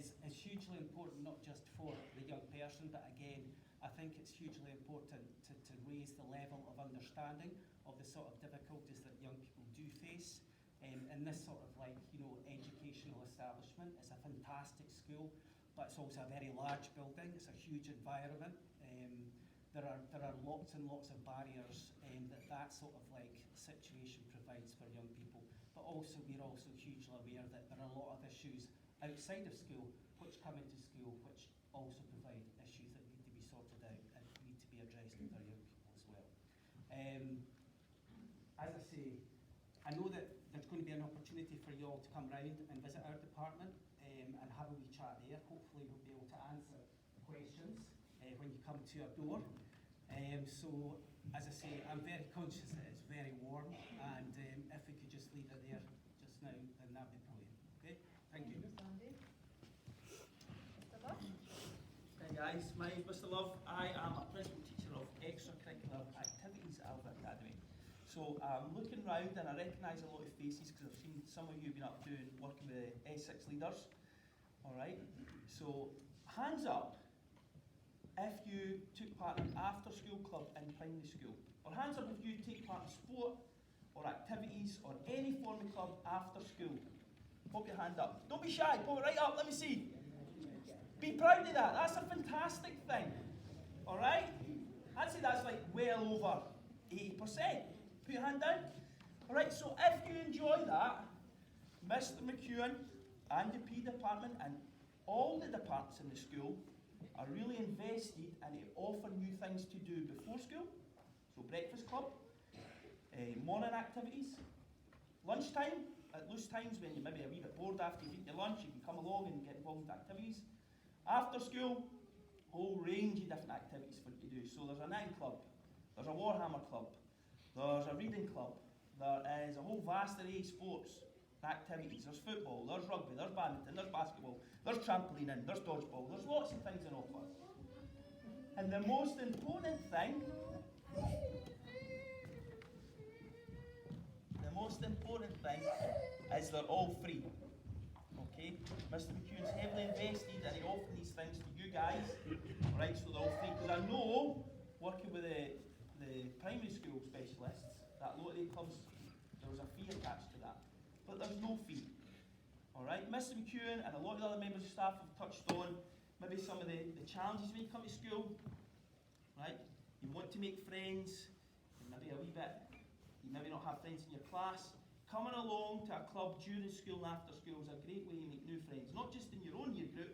E: is hugely important, not just for the young person, but again, I think it's hugely important to raise the level of understanding of the sort of difficulties that young people do face. And this sort of educational establishment is a fantastic school, but it's also a very large building. It's a huge environment. There are lots and lots of barriers that sort of situation provides for young people. But also we're also hugely aware that there are a lot of issues outside of school which come into school which also provide issues that need to be sorted out and need to be addressed with our young people as well. As I say, I know that there's going to be an opportunity for you all to come round and visit our department and have a wee chat there. Hopefully we'll be able to answer questions when you come to our door. So, as I say, I'm very conscious that it's very warm, and if we could just leave it there just now, then that'd be brilliant. Okay? Thank you.
B: Mr. Love?
F: Hey guys, my name's Mr. Love. I am a principal teacher of extracurricular activities at Alva Academy. So I'm looking round and I recognise a lot of faces because I've seen some of you been up doing working with the S6 leaders. Alright, so hands up if you took part in an after school club in primary school. Or hands up if you take part in sport or activities or any form of club after school. Put your hand up. Don't be shy, put it right up, let me see. Be proud of that, that's a fantastic thing. Alright? I'd say that's well over 80%. Put your hand down. Alright, so if you enjoy that, Mr. McEwen and the P department and all the departments in the school are really invested and to offer new things to do before school. So breakfast club, morning activities, lunchtime, at those times when you're maybe a wee bit bored after you've eaten your lunch, you can come along and get involved with activities. After school, whole range of different activities for you to do. So there's a knitting club, there's a Warhammer club, there's a reading club, there is a whole vast array of sports activities. There's football, there's rugby, there's badminton, there's basketball, there's trampolining, there's dodgeball, there's lots of things on offer. And the most important thing is they're all free. Okay? Mr. McEwen's heavily invested and he offers these things to you guys, right, so they're all free. Because I know, working with the primary school specialists, that a lot of the clubs, there was a fee attached to that. But there's no fee. Alright, Mr. McEwen and a lot of the other members of staff have touched on maybe some of the challenges when you come to school. Right? You want to make friends, and maybe a wee bit, you maybe not have friends in your class. Coming along to a club during school and after school is a great way to make new friends, not just in your own year group,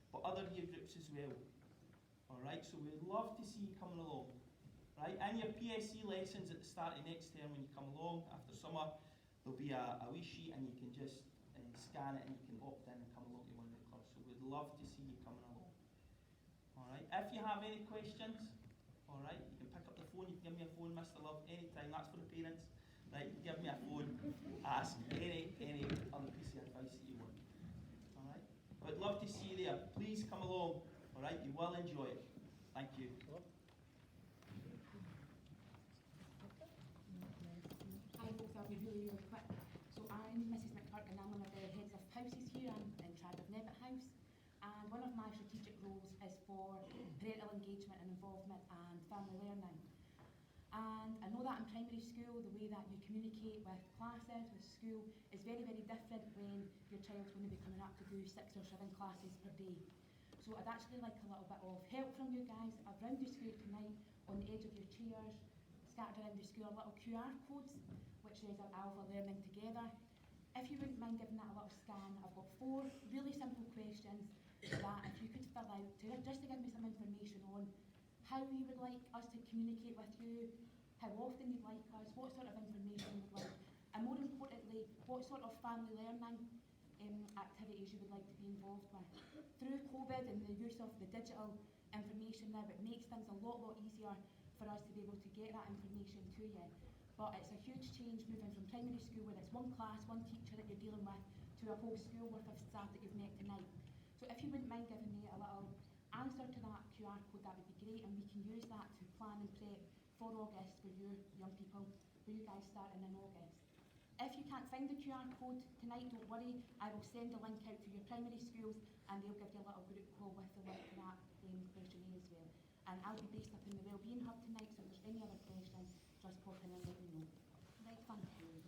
F: but other year groups as well. Alright, so we'd love to see you coming along. Right, and your PSE lessons at the start of next term when you come along after summer, there'll be a wee sheet and you can just scan it and you can opt in and come along to one of the clubs. So we'd love to see you coming along. Alright, if you have any questions, alright, you can pick up the phone, you can give me a phone, Mr. Love, anytime, that's for the parents. Right, you can give me a phone, ask any other piece of advice that you want. Alright, I'd love to see you there. Please come along, alright, you will enjoy it. Thank you.
G: Hi folks, I'll be really quick. So I'm Mrs McTurk and I'm one of the heads of houses here. I'm in charge of Nebbit House. And one of my strategic roles is for parental engagement and involvement and family learning. And I know that in primary school, the way that you communicate with classes, with school, is very, very different when your child's going to be coming up to do 6 or 7 classes per day. So I'd actually like a little bit of help from you guys. Around the school tonight, on the edge of your chairs, scattered around the school, little QR codes, which says Alva Learning Together. If you wouldn't mind giving that a little scan, I've got 4 really simple questions that if you could fill out, just to give me some information on how you would like us to communicate with you, how often you'd like us, what sort of information you'd like, and more importantly, what sort of family learning activities you would like to be involved with. Through COVID and the use of the digital information now, it makes things a lot easier for us to be able to get that information to you. But it's a huge change moving from primary school where it's one class, one teacher that you're dealing with, to a whole school worth of staff that you've met tonight. So if you wouldn't mind giving me a little answer to that QR code, that would be great, and we can use that to plan and prep for August for your young people, for you guys starting in August. If you can't find the QR code tonight, don't worry. I will send the link out to your primary schools and they'll give you a little group call with the link to that questionnaire as well. And I'll be based up in the Wellbeing Hub tonight, so if there's any other questions, just pop in and let me know. Right, thank you.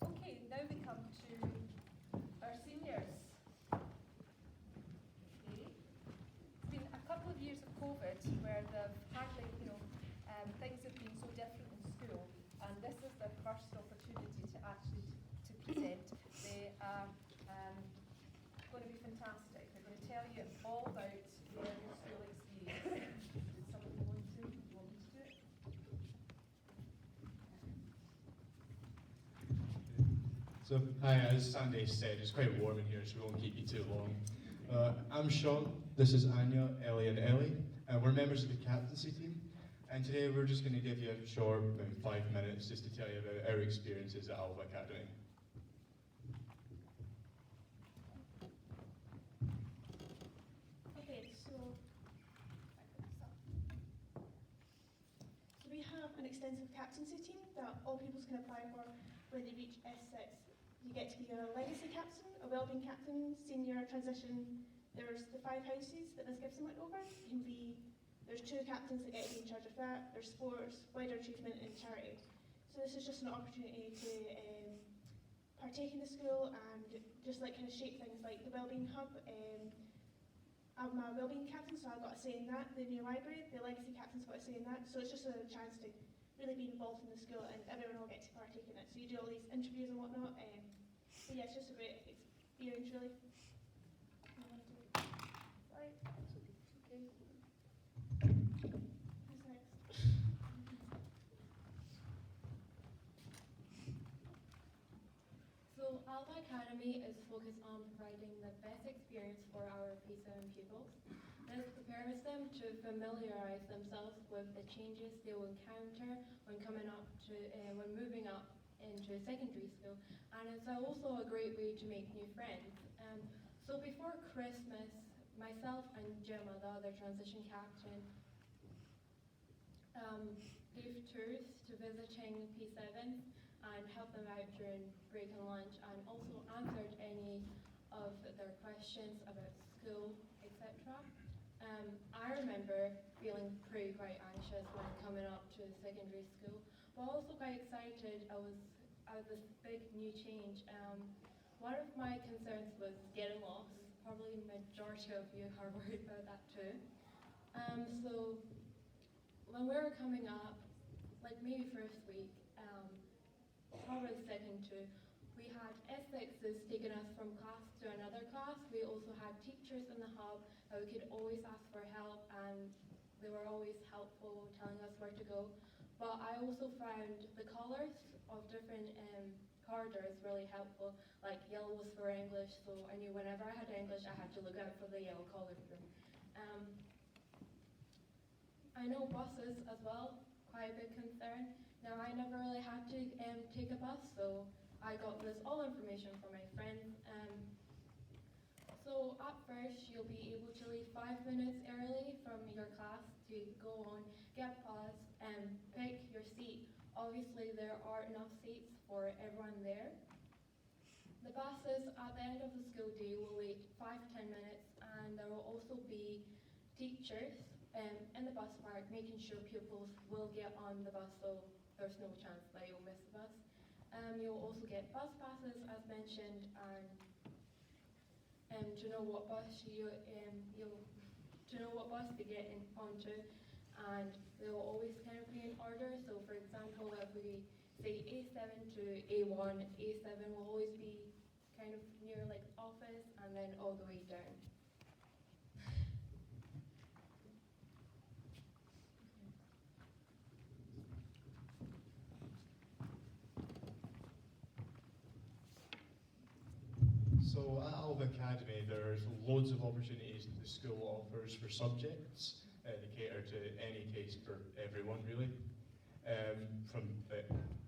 B: Okay, now we come to our seniors. Okay. It's been a couple of years of COVID where they've hardly, things have been so different in school, and this is their first opportunity to actually to present. They are going to be fantastic. They're going to tell you all about their school experience. Did somebody want me to do it?
H: So, hi, as Sandy said, it's quite warm in here, so we won't keep you too long. I'm Sean, this is Anya, Ellie and Ellie, and we're members of the captaincy team. And today we're just going to give you a short, about 5 minutes, just to tell you about our experiences at Alva Academy.
I: Okay, so we have an extensive captaincy team that all pupils can apply for when they reach S6. You get to be a legacy captain, a wellbeing captain, senior, transition. There's the 5 houses that Ms Gibson went over. You can be, there's 2 captains that get to be in charge of that. There's sports, wider achievement and charity. So this is just an opportunity to partake in the school and just like kind of shape things like the wellbeing hub. I'm a wellbeing captain, so I've got a say in that. The new library, the legacy captain's got a say in that. So it's just a chance to really be involved in the school and everyone will get to partake in it. So you do all these interviews and whatnot. So yeah, it's just a great experience really. Right. Okay. Who's next?
J: So Alva Academy is focused on providing the best experience for our P7 pupils. This prepares them to familiarise themselves with the changes they will encounter when when moving up into secondary school, and it's also a great way to make new friends. So before Christmas, myself and Gemma, the other transition captain, gave tours to visiting P7s and helped them out during break and lunch, and also answered any of their questions about school, etc. I remember feeling quite anxious when coming up to secondary school, but also quite excited. I was this big new change. One of my concerns was getting lost. Probably majority of you are worried about that too. So when we were coming up, like maybe first week, probably second too, we had S6s taking us from class to another class. We also had teachers in the hub that we could always ask for help, and they were always helpful, telling us where to go. But I also found the colours of different corridors really helpful. Like yellow was for English, so I knew whenever I had English, I had to look out for the yellow coloured room. I know buses as well, quite a big concern. Now I never really had to take a bus, so I got this all information from my friends. So at first, you'll be able to leave 5 minutes early from your class to go on, get a bus, and pick your seat. Obviously, there are enough seats for everyone there. The buses at the end of the school day will wait 5 to 10 minutes, and there will also be teachers in the bus park making sure pupils will get on the bus, so there's no chance that you'll miss the bus. You'll also get bus passes, as mentioned, and to know what bus to get onto, and they will always kind of be in order. So, for example, if we say A7 to A1, A7 will always be kind of near like office, and then all the way down.
H: So at Alva Academy, there's loads of opportunities that the school offers for subjects. They cater to any taste for everyone, really.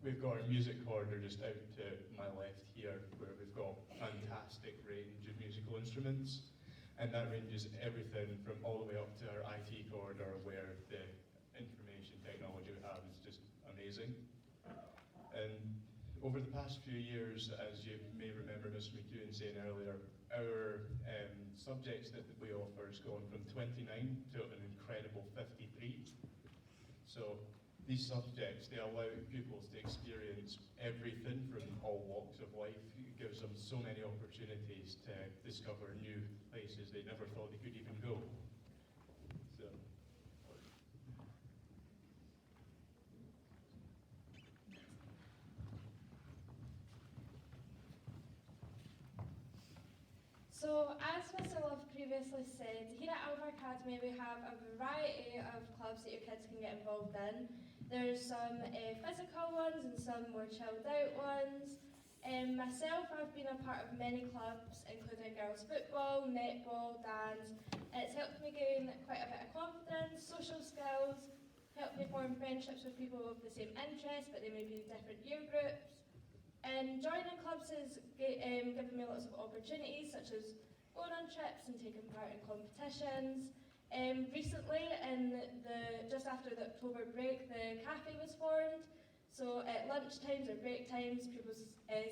H: We've got our music corridor just out to my left here, where we've got a fantastic range of musical instruments, and that ranges everything from all the way up to our IT corridor, where the information technology we have is just amazing. over the past few years, as you may remember Mr. McEwen saying earlier, our subjects that we offer has gone from 29 to an incredible 53. So these subjects, they allow pupils to experience everything from all walks of life. It gives them so many opportunities to discover new places they never thought they could even go. So.
J: So, as Mr. Love previously said, here at Alva Academy we have a variety of clubs that your kids can get involved in. There's some physical ones and some more chilled out ones. Myself, I've been a part of many clubs, including girls football, netball, dance. It's helped me gain quite a bit of confidence, social skills, helped me form friendships with people with the same interests, but they may be different year groups. Joining clubs has given me lots of opportunities, such as going on trips and taking part in competitions. Recently, just after the October break, the cafe was formed. So at lunch times or break times,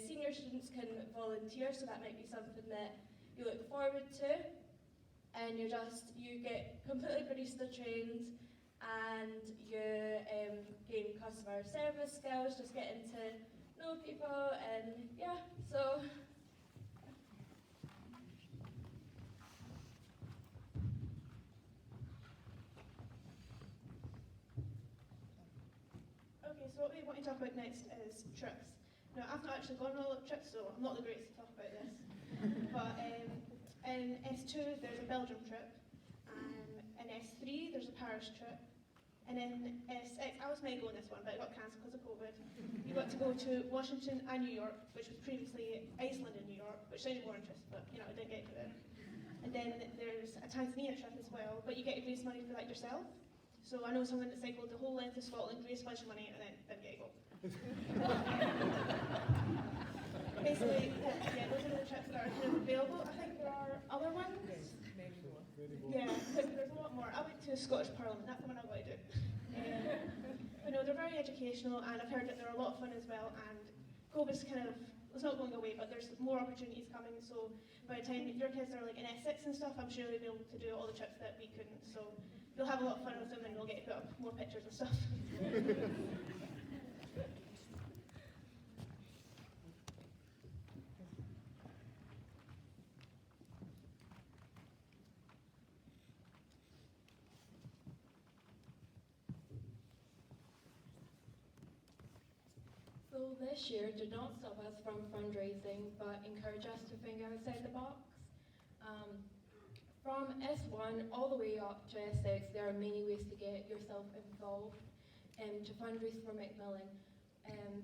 J: senior students can volunteer, so that might be something that you look forward to. And you get completely barista trained, and you gain customer service skills, just getting to know people, and yeah, so.
I: Okay, so what we want to talk about next is trips. Now, I've not actually gone on a lot of trips, so I'm not the greatest to talk about this. But in S2, there's a Belgium trip. In S3, there's a Paris trip. And in S6, I was meant to go on this one, but it got cancelled because of COVID. You got to go to Washington and New York, which was previously Iceland and New York, which sounded more interesting, but I didn't get to it. And then there's a Tanzania trip as well, but you get to raise money for that yourself. So I know someone that cycled the whole length of Scotland, raised a bunch of money, and then didn't get to go. Basically, yeah, those are the trips that are kind of available. I think there are other ones.
B: Maybe more.
I: Yeah, there's a lot more. I went to Scottish Parliament, that's the one I want to do. But no, they're very educational, and I've heard that they're a lot of fun as well, and COVID's it's not going away, but there's more opportunities coming, so by the time your kids are like in S6 and stuff, I'm sure they'll be able to do all the trips that we couldn't, so you'll have a lot of fun with them, and we'll get to put up more pictures and stuff.
J: So this year did not stop us from fundraising, but encourage us to think outside the box. From S1 all the way up to S6, there are many ways to get yourself involved to fundraise for Macmillan.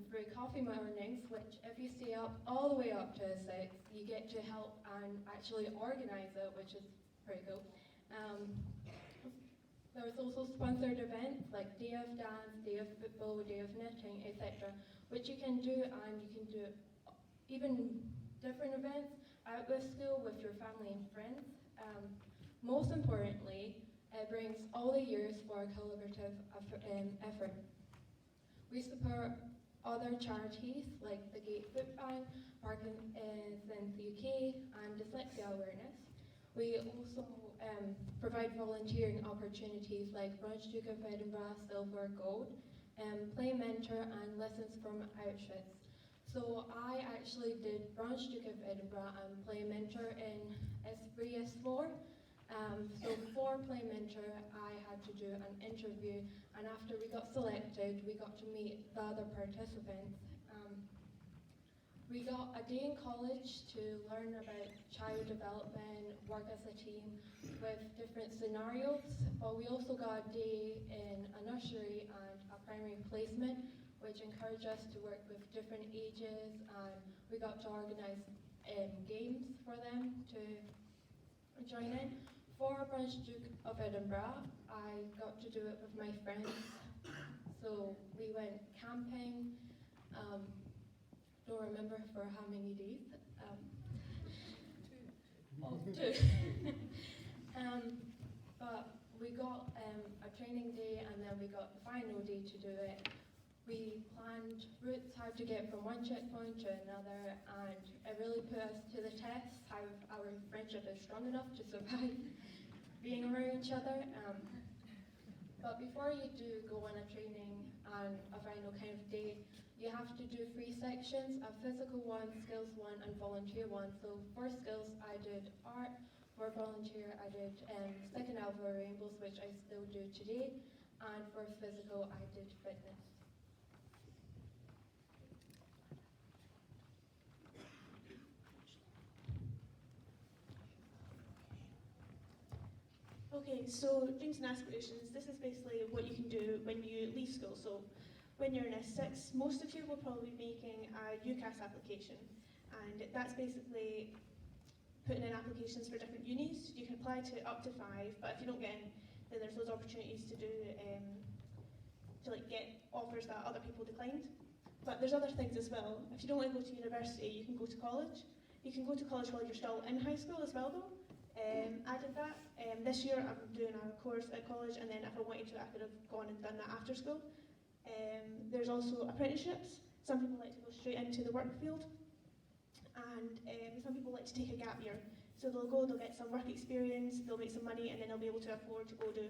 J: Through coffee mornings, which if you stay up all the way up to S6, you get to help and actually organise it, which is pretty cool. There's also sponsored events like Day of Dance, Day of Football, Day of Knitting, etc., which you can do, and you can do even different events out with school with your family and friends. Most importantly, it brings all the years for a collaborative effort. We support other charities like the Gate Food Bank, Parkinson's UK, and Dyslexia Awareness. We also provide volunteering opportunities like Brunswick of Edinburgh, Silver, Gold, Play Mentor, and Lessons from Auschwitz. So I actually did Brunswick of Edinburgh and Play Mentor in S3, S4. So for Play Mentor, I had to do an interview, and after we got selected, we got to meet the other participants. We got a day in college to learn about child development, work as a team with different scenarios, but we also got a day in a nursery and a primary placement, which encouraged us to work with different ages, and we got to organise games for them to join in. For Brunswick of Edinburgh, I got to do it with my friends. So we went camping, don't remember for how many days. Two. But we got a training day, and then we got the final day to do it We planned routes how to get from one checkpoint to another, and it really put us to the test how our friendship is strong enough to survive being around each other. But before you do go on a training and a final kind of day, you have to do 3 sections, a physical one, skills one, and volunteer one. So for skills, I did art. For volunteer, I did Stick and Alva Rainbows, which I still do today. And for physical, I did fitness.
I: Okay, so dreams and aspirations, this is basically what you can do when you leave school. So when you're in S6, most of you will probably be making a UCAS application, and that's basically putting in applications for different unis. You can apply to up to 5, but if you don't get in, then there's those opportunities to do get offers that other people declined. But there's other things as well. If you don't want to go to university, you can go to college. You can go to college while you're still in high school as well, though. I did that. This year I'm doing a course at college, and then if I wanted to, I could have gone and done that after school. There's also apprenticeships. Some people like to go straight into the work field, and some people like to take a gap year. So they'll go, they'll get some work experience, they'll make some money, and then they'll be able to afford to go to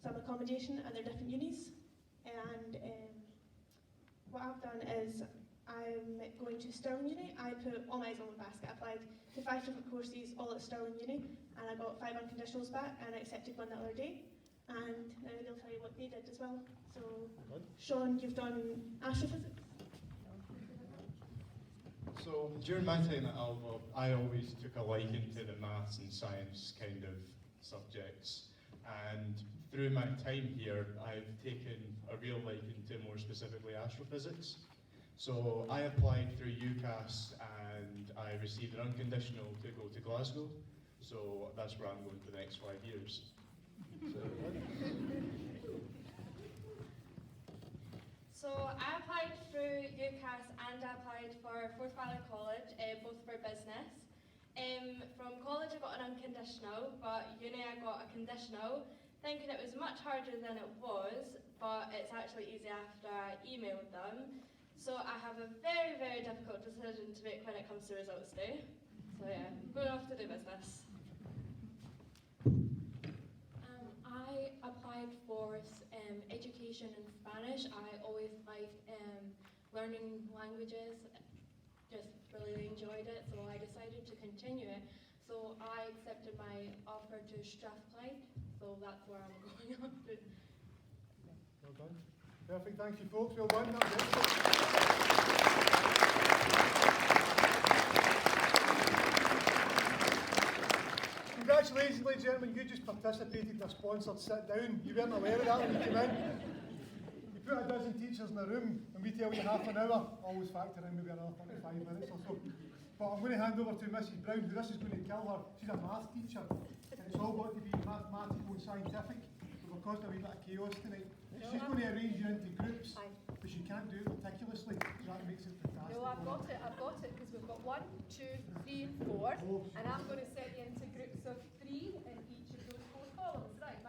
I: some accommodation at their different unis. And what I've done is I'm going to Stirling Uni. I put all my eggs on one basket. I applied to 5 different courses, all at Stirling Uni, and I got 5 unconditionals back, and I accepted one the other day. And now they'll tell you what they did as well. So, Sean, you've done astrophysics?
H: So during my time at Alva, I always took a liking to the maths and science kind of subjects. And through my time here, I've taken a real liking to more specifically astrophysics. So I applied through UCAS and I received an unconditional to go to Glasgow. So that's where I'm going for the next 5 years.
J: So I applied through UCAS and I applied for Forth Valley College, both for business. From college I got an unconditional, but uni I got a conditional, thinking it was much harder than it was, but it's actually easy after I emailed them. So I have a very, very difficult decision to make when it comes to results day. So yeah, I'm going off to do business. I applied for education in Spanish. I always liked learning languages, just really enjoyed it, so I decided to continue it. So I accepted my offer to Strathclyde, so that's where I'm going after.
A: Well done. Perfect, thank you folks, well done. That's excellent. Congratulations, ladies and gentlemen, you just participated in a sponsored sit down. You weren't aware of that when you came in. You put a dozen teachers in a room and we tell you half an hour, always factor in maybe another 35 minutes or so. But I'm going to hand over to Mrs. Brown, who this is going to kill her. She's a maths teacher, and it's all got to be mathematical and scientific. So we're causing a wee bit of chaos tonight. She's going to arrange you into groups, but she can't do it meticulously, so that makes it fantastic.
B: No, I've got it, because we've got 1, 2, 3, and 4, and I'm going to set you into